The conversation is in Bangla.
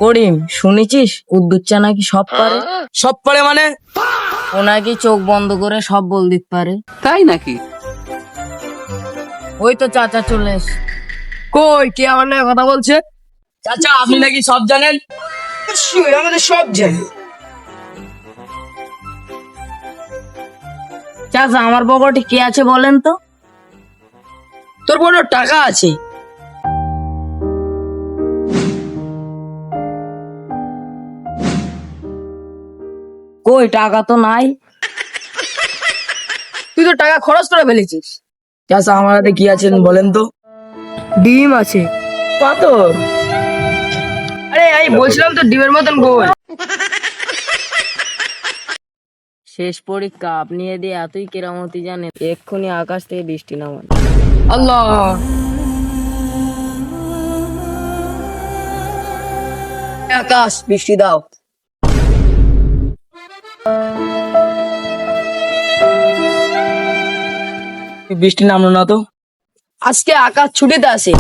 করিম, শুনেছিস কুদ্দুচ্চা নাকি সব পারে? সব পারে মানে? ও নাকি চোখ বন্ধ করে সব বল দিতে পারে। তাই নাকি? ওই তো চাচা চলে এস। কই, কে আমার নামে কথা বলছে? চাচা, আপনি নাকি সব জানেন? আমাদের সব জানি। চাচা, আমার পকেটে কে আছে বলেন তো? তোর বড় টাকা আছে। কই, টাকা তো নাই। তুই তো টাকা খরচ করে ফেলেছিস। চাচা, আমার হাতে কি আছেন বলেন তো? ডিম আছে। পাথর? আরে আমি বলছিলাম তো ডিমের মতন গোল। শেষ পরীক্ষা, আপনি এদি এতই কেরামতি জানেন, এক্ষুনি আকাশ থেকে বৃষ্টি নামান। আল্লাহ। আকাশ, বৃষ্টি দাও। বৃষ্টি নামলো না তো। আজকে আকাশ ছুটিতে আছে।